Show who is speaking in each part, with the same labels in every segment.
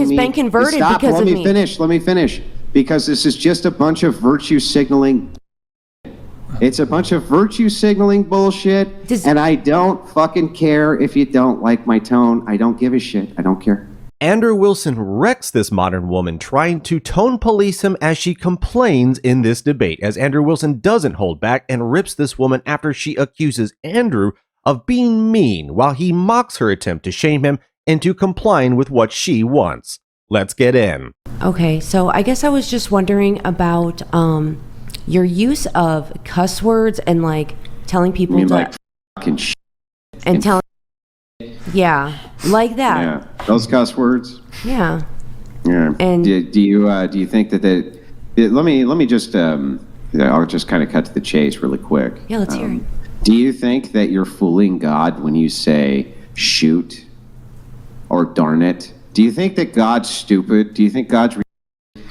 Speaker 1: has been converted because of me.
Speaker 2: Let me finish. Because this is just a bunch of virtue signaling. It's a bunch of virtue signaling bullshit. And I don't fucking care if you don't like my tone. I don't give a shit. I don't care.
Speaker 3: Andrew Wilson wrecks this modern woman, trying to tone police him as she complains in this debate, as Andrew Wilson doesn't hold back and rips this woman after she accuses Andrew of being mean, while he mocks her attempt to shame him into complying with what she wants. Let's get in.
Speaker 1: Okay, so I guess I was just wondering about your use of cuss words and like telling people to
Speaker 2: like fucking shit
Speaker 1: and telling. Yeah, like that.
Speaker 2: Yeah, those cuss words.
Speaker 1: Yeah.
Speaker 2: Yeah. And do you think that let me just I'll just kind of cut to the chase really quick.
Speaker 1: Yeah, let's hear it.
Speaker 2: Do you think that you're fooling God when you say shoot or darn it? Do you think that God's stupid? Do you think God's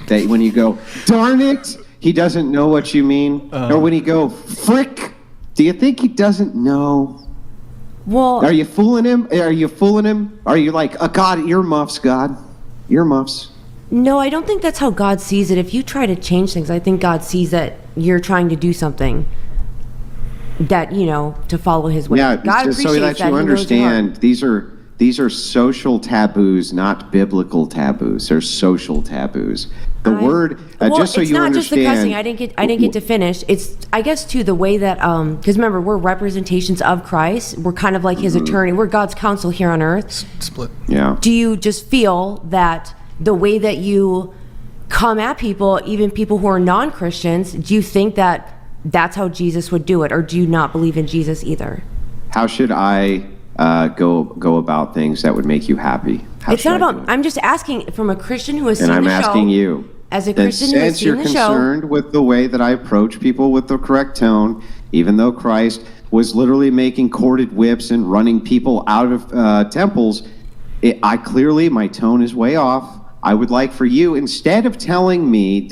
Speaker 2: that when you go darn it, he doesn't know what you mean? Or when you go frick, do you think he doesn't know?
Speaker 1: Well,
Speaker 2: are you fooling him? Are you like, God, earmuffs, God? Earmuffs.
Speaker 1: No, I don't think that's how God sees it. If you try to change things, I think God sees that you're trying to do something that, to follow his way.
Speaker 2: Yeah,
Speaker 1: God
Speaker 2: just so that you understand, these are social taboos, not biblical taboos. They're social taboos. The word, just so you understand. It's not just the cussing.
Speaker 1: I didn't get to finish. It's, I guess, too, the way that, because remember, we're representations of Christ. We're kind of like his attorney. We're God's counsel here on earth.
Speaker 4: Split.
Speaker 2: Yeah.
Speaker 1: Do you just feel that the way that you come at people, even people who are non-Christians, do you think that that's how Jesus would do it? Or do you not believe in Jesus either?
Speaker 2: How should I go about things that would make you happy?
Speaker 1: It's not about, I'm just asking from a Christian who has seen the show.
Speaker 2: And I'm asking you.
Speaker 1: As a Christian who has seen the show.
Speaker 2: Since you're concerned with the way that I approach people with the correct tone, even though Christ was literally making corded whips and running people out of temples, my tone is way off. I would like for you, instead of telling me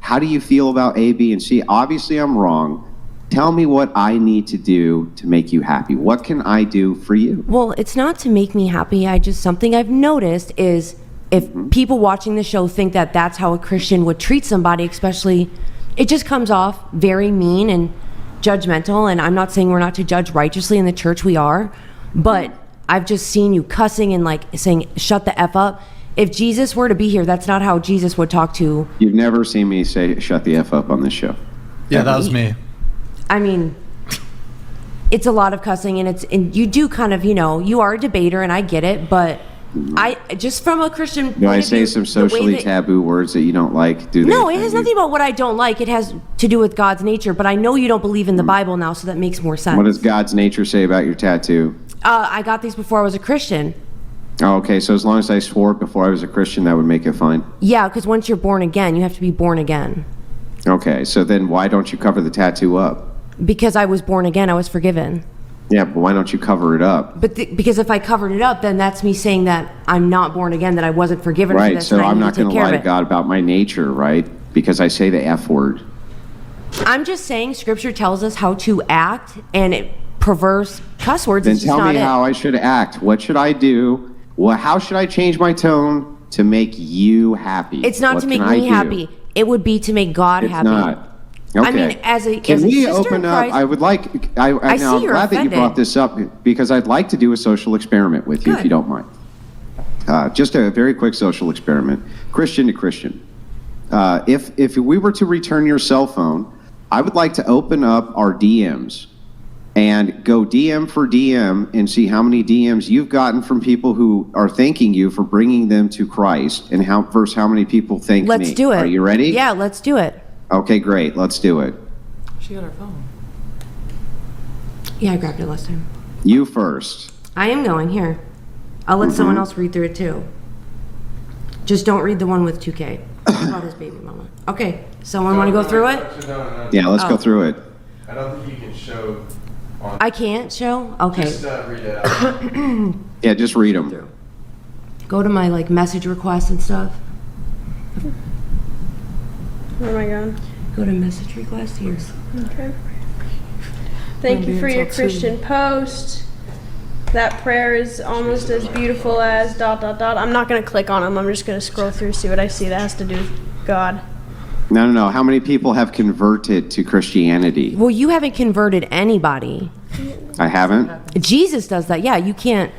Speaker 2: how do you feel about A, B, and C, obviously I'm wrong. Tell me what I need to do to make you happy. What can I do for you?
Speaker 1: Well, it's not to make me happy. Something I've noticed is if people watching the show think that that's how a Christian would treat somebody, especially, it just comes off very mean and judgmental. And I'm not saying we're not to judge righteously in the church, we are. But I've just seen you cussing and like saying, shut the F up. If Jesus were to be here, that's not how Jesus would talk to.
Speaker 2: You've never seen me say, shut the F up on this show.
Speaker 4: Yeah, that was me.
Speaker 1: I mean, it's a lot of cussing, and you do kind of, you are a debater, and I get it, but I just from a Christian point of view.
Speaker 2: Do I say some socially taboo words that you don't like?
Speaker 1: No, it has nothing about what I don't like. It has to do with God's nature, but I know you don't believe in the Bible now, so that makes more sense.
Speaker 2: What does God's nature say about your tattoo?
Speaker 1: I got these before I was a Christian.
Speaker 2: Oh, okay, so as long as I swore before I was a Christian, that would make it fine?
Speaker 1: Yeah, because once you're born again, you have to be born again.
Speaker 2: Okay, so then why don't you cover the tattoo up?
Speaker 1: Because I was born again, I was forgiven.
Speaker 2: Yeah, but why don't you cover it up?
Speaker 1: Because if I covered it up, then that's me saying that I'm not born again, that I wasn't forgiven for
Speaker 2: right,
Speaker 1: this.
Speaker 2: So I'm not going to lie to God about my nature, right? Because I say the F word.
Speaker 1: I'm just saying Scripture tells us how to act, and it perverse cuss words.
Speaker 2: Then tell me how I should act. What should I do? Well, how should I change my tone to make you happy?
Speaker 1: It's not to make me happy. It would be to make God happy.
Speaker 2: It's not. Okay.
Speaker 1: I mean, as a
Speaker 2: Can we open up?
Speaker 1: Christ,
Speaker 2: I would like. I'm glad that you brought this up because I'd like to do a social experiment with you, if you don't mind. Just a very quick social experiment, Christian to Christian. If we were to return your cell phone, I would like to open up our DMs and go DM for DM and see how many DMs you've gotten from people who are thanking you for bringing them to Christ, and versus how many people thank me.
Speaker 1: Let's do it.
Speaker 2: Are you ready?
Speaker 1: Yeah, let's do it.
Speaker 2: Okay, great. Let's do it.
Speaker 5: She got her phone.
Speaker 1: Yeah, I grabbed it last time.
Speaker 2: You first.
Speaker 1: I am going here. I'll let someone else read through it too. Just don't read the one with 2K. About his baby mama. Okay, someone want to go through it?
Speaker 2: Yeah, let's go through it.
Speaker 6: I don't think you can show.
Speaker 1: I can't show? Okay.
Speaker 6: Just read it out.
Speaker 2: Yeah, just read them.
Speaker 1: Go to my message requests and stuff.
Speaker 7: Where am I going?
Speaker 1: Go to message requests here.
Speaker 7: Okay. Thank you for your Christian post.
Speaker 4: That prayer is almost as beautiful as ... I'm not going to click on them. I'm just going to scroll through, see what I see that has to do with God.
Speaker 2: No. How many people have converted to Christianity?
Speaker 1: Well, you haven't converted anybody.
Speaker 2: I haven't?
Speaker 1: Jesus does that. Yeah, you can't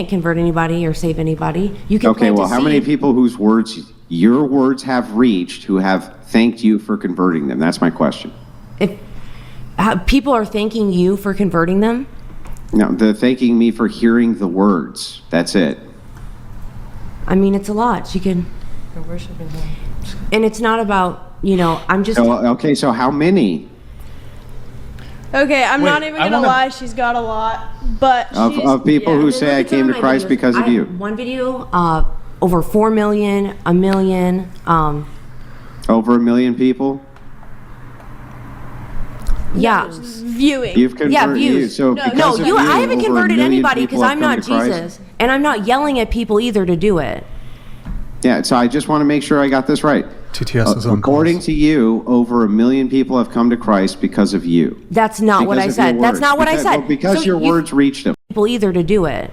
Speaker 1: convert anybody or save anybody. You can
Speaker 2: Okay,
Speaker 1: plant
Speaker 2: well,
Speaker 1: a
Speaker 2: how many
Speaker 1: seed.
Speaker 2: people whose words, your words have reached, who have thanked you for converting them? That's my question.
Speaker 1: If people are thanking you for converting them,
Speaker 2: No, they're thanking me for hearing the words. That's it.
Speaker 1: I mean, it's a lot. You can, and it's not about, I'm just.
Speaker 2: Okay, so how many?
Speaker 4: Okay, I'm
Speaker 3: Wait,
Speaker 4: not even
Speaker 3: I
Speaker 4: going to
Speaker 3: wanna-
Speaker 4: lie. She's got a lot. But
Speaker 2: Of people
Speaker 1: Yeah,
Speaker 2: who
Speaker 1: well,
Speaker 2: say
Speaker 1: look
Speaker 2: I
Speaker 1: at some
Speaker 2: came
Speaker 1: of
Speaker 2: to
Speaker 1: my
Speaker 2: Christ
Speaker 1: videos.
Speaker 2: because of
Speaker 1: I
Speaker 2: you.
Speaker 1: have one video, over 4 million, a million.
Speaker 2: Over 1 million people?
Speaker 1: Yeah.
Speaker 4: viewing.
Speaker 2: You've converted.
Speaker 1: Yeah, views.
Speaker 2: So
Speaker 4: No,
Speaker 2: because
Speaker 1: No,
Speaker 2: of
Speaker 1: I haven't
Speaker 2: over 1
Speaker 1: converted
Speaker 2: million
Speaker 1: anybody
Speaker 2: people
Speaker 1: because
Speaker 2: have
Speaker 1: I'm
Speaker 2: come
Speaker 1: not
Speaker 2: to Christ?
Speaker 1: Jesus. And I'm not yelling at people either to do it.
Speaker 2: Yeah, so I just want to make sure I got this right.
Speaker 5: TTS is on
Speaker 2: According
Speaker 5: calls.
Speaker 2: to you, over 1 million people have come to Christ because of you.
Speaker 1: That's not what I
Speaker 2: Because of your
Speaker 1: said. That's
Speaker 2: words.
Speaker 1: not what I
Speaker 2: Because-
Speaker 1: said.
Speaker 2: well, because
Speaker 1: So
Speaker 2: your
Speaker 1: you-
Speaker 2: words reached them.
Speaker 1: People either to do it.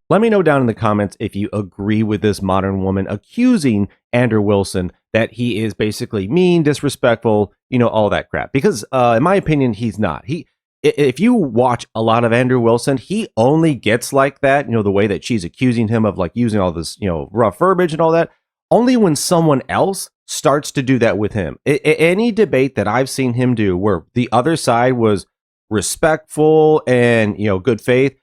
Speaker 3: Let me know down in the comments if you agree with this modern woman accusing Andrew Wilson that he is basically mean, disrespectful, all that crap. Because in my opinion, he's not. If you watch a lot of Andrew Wilson, he only gets like that, the way that she's accusing him of like using all this, rough verbiage and all that, only when someone else starts to do that with him. Any debate that I've seen him do where the other side was respectful and, good faith,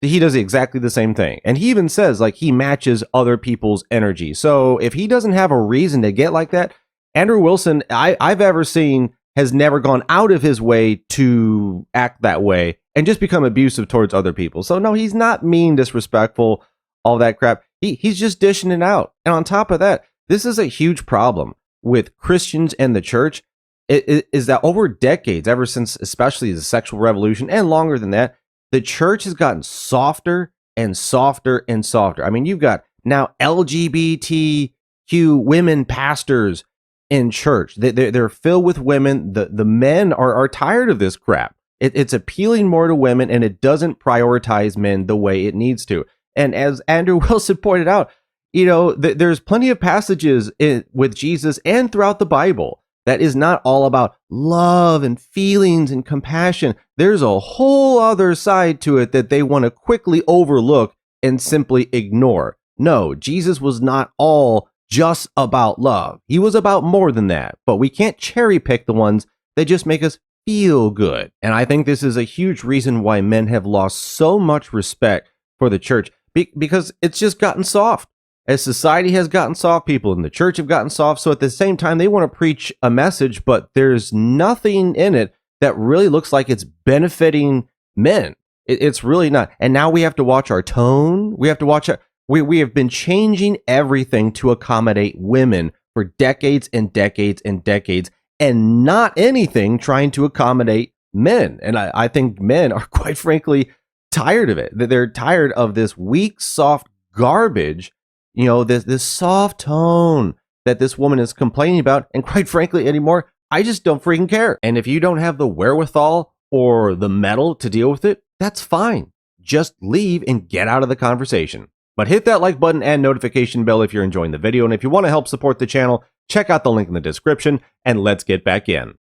Speaker 3: he does exactly the same thing. And he even says like he matches other people's energy. So if he doesn't have a reason to get like that, Andrew Wilson, I've ever seen, has never gone out of his way to act that way and just become abusive towards other people. So no, he's not mean, disrespectful, all that crap. He's just dishing it out. And on top of that, this is a huge problem with Christians and the church. It is that over decades, ever since especially the sexual revolution and longer than that, the church has gotten softer and softer and softer. I mean, you've got now LGBTQ women pastors in church. They're filled with women. The men are tired of this crap. It's appealing more to women, and it doesn't prioritize men the way it needs to. And as Andrew Wilson pointed out, there's plenty of passages with Jesus and throughout the Bible that is not all about love and feelings and compassion. There's a whole other side to it that they want to quickly overlook and simply ignore. No, Jesus was not all just about love. He was about more than that. But we can't cherry pick the ones that just make us feel good. And I think this is a huge reason why men have lost so much respect for the church, because it's just gotten soft. As society has gotten soft, people in the church have gotten soft. So at the same time, they want to preach a message, but there's nothing in it that really looks like it's benefiting men. It's really not. And now we have to watch our tone. We have to watch it. We have been changing everything to accommodate women for decades and decades and decades, and not anything trying to accommodate men. And I think men are quite frankly tired of it. They're tired of this weak, soft garbage, this soft tone that this woman is complaining about. And quite frankly, anymore, I just don't freaking care. And if you don't have the wherewithal or the mettle to deal with it, that's fine. Just leave and get out of the conversation. But hit that like button and notification bell if you're enjoying the video. And if you want to help support the channel, check out the link in the description, and let's get back in.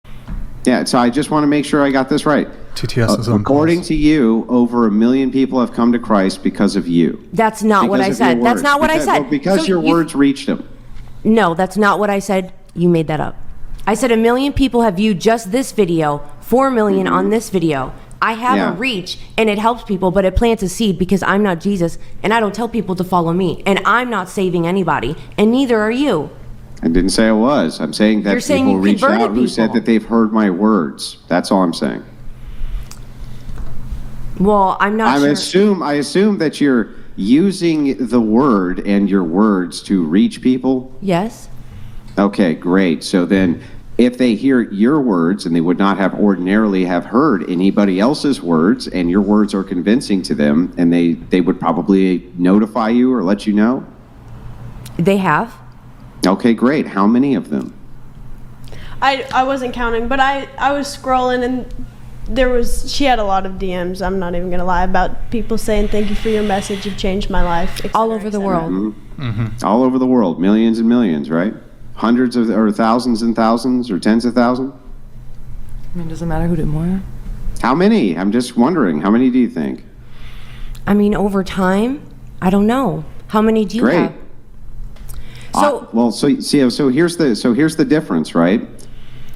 Speaker 2: Yeah, so I just want to make sure I got this right.
Speaker 5: TTS is on
Speaker 2: According
Speaker 5: calls.
Speaker 2: to you, over 1 million people have come to Christ because of you.
Speaker 1: That's not what I
Speaker 2: Because of your
Speaker 1: said. That's
Speaker 2: words.
Speaker 1: not what I
Speaker 2: Because-
Speaker 1: said.
Speaker 2: well, because
Speaker 1: So
Speaker 2: your
Speaker 1: you-
Speaker 2: words reached them.
Speaker 1: No, that's not what I said. You made that up. I said 1 million people have viewed just this video, 4 million on this video. I have
Speaker 2: Yeah.
Speaker 1: a reach, and it helps people, but it plants a seed because I'm not Jesus, and I don't tell people to follow me, and I'm not saving anybody, and neither are you.
Speaker 2: I didn't say I was. I'm saying that
Speaker 1: You're saying
Speaker 2: people
Speaker 1: you
Speaker 2: reached
Speaker 1: converted
Speaker 2: out who said
Speaker 1: people.
Speaker 2: that they've heard my words. That's all I'm saying.
Speaker 1: Well, I'm not sure.
Speaker 2: I assume that you're using the word and your words to reach people.
Speaker 1: Yes.
Speaker 2: Okay, great. So then if they hear your words, and they would not have ordinarily have heard anybody else's words, and your words are convincing to them, and they would probably notify you or let you know?
Speaker 1: They have.
Speaker 2: Okay, great. How many of them?
Speaker 4: I wasn't counting, but I was scrolling, and she had a lot of DMs, I'm not even gonna lie, about people saying thank you for your message, you've changed my life,
Speaker 1: all over the world.
Speaker 2: All over the world, millions and millions, right? Hundreds of, or thousands and thousands, or tens of thousands.
Speaker 5: I mean, does it matter who did more?
Speaker 2: How many? I'm just wondering. How many do you think?
Speaker 1: I mean, over time, I don't know. How many do you have? So
Speaker 2: So here's the difference, right?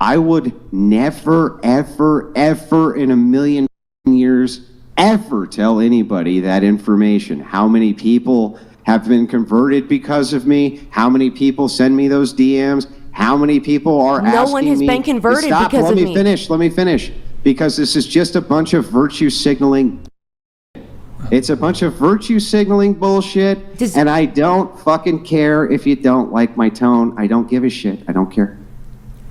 Speaker 2: I would never, ever, ever in a million years ever tell anybody that information. How many people have been converted because of me? How many people send me those DMs? How many people are asking me?
Speaker 1: No one has been converted because of me.
Speaker 2: Let me finish. Because this is just a bunch of virtue signaling. It's a bunch of virtue signaling bullshit, and I don't fucking care if you don't like my tone. I don't give a shit. I don't care.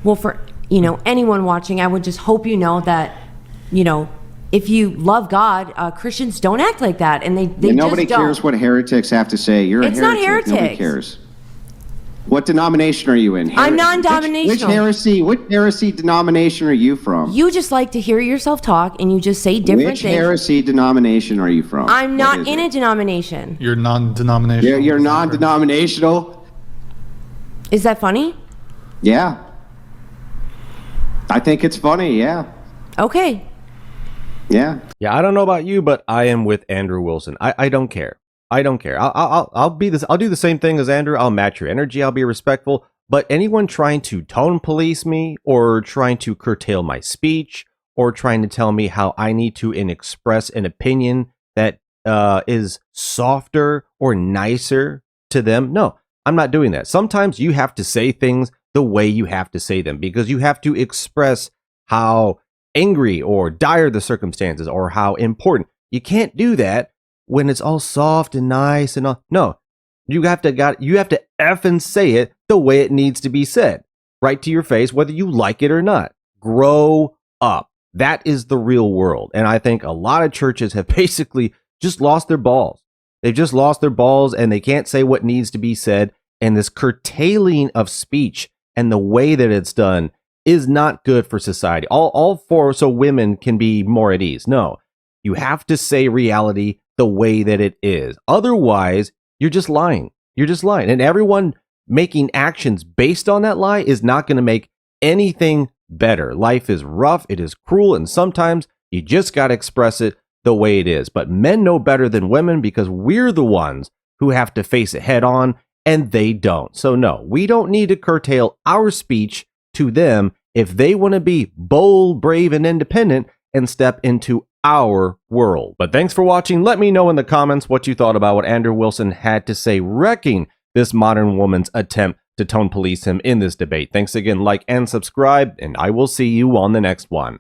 Speaker 1: Well, for anyone watching, I would just hope you know that, if you love God, Christians don't act like that, and they
Speaker 2: nobody
Speaker 1: just don't.
Speaker 2: cares what heretics have to say. You're a heretic.
Speaker 1: It's not heretics.
Speaker 2: Nobody cares. What denomination are you in?
Speaker 1: I'm non-denominational.
Speaker 2: Which heresy denomination are you from?
Speaker 1: You just like to hear yourself talk, and you just say different things.
Speaker 2: Which heresy denomination are you from?
Speaker 1: I'm not in a denomination.
Speaker 7: You're non-denominational.
Speaker 2: You're non-denominational.
Speaker 1: Is that funny?
Speaker 2: Yeah. I think it's funny, yeah.
Speaker 1: Okay.
Speaker 2: Yeah.
Speaker 3: Yeah, I don't know about you, but I am with Andrew Wilson. I don't care. I don't care. I'll do the same thing as Andrew. I'll match your energy. I'll be respectful. But anyone trying to tone police me, or trying to curtail my speech, or trying to tell me how I need to express an opinion that is softer or nicer to them, no, I'm not doing that. Sometimes you have to say things the way you have to say them, because you have to express how angry or dire the circumstances, or how important. You can't do that when it's all soft and nice and all. No, you have to effing say it the way it needs to be said, right to your face, whether you like it or not. Grow up. That is the real world. And I think a lot of churches have basically just lost their balls. They've just lost their balls, and they can't say what needs to be said. And this curtailing of speech and the way that it's done is not good for society. So women can be more at ease. No, you have to say reality the way that it is. Otherwise, you're just lying. You're just lying. And everyone making actions based on that lie is not going to make anything better. Life is rough. It is cruel. And sometimes you just got to express it the way it is. But men know better than women, because we're the ones who have to face it head on, and they don't. So no, we don't need to curtail our speech to them if they want to be bold, brave, and independent and step into our world. But thanks for watching. Let me know in the comments what you thought about what Andrew Wilson had to say, wrecking this modern woman's attempt to tone police him in this debate. Thanks again, like and subscribe, and I will see you on the next one.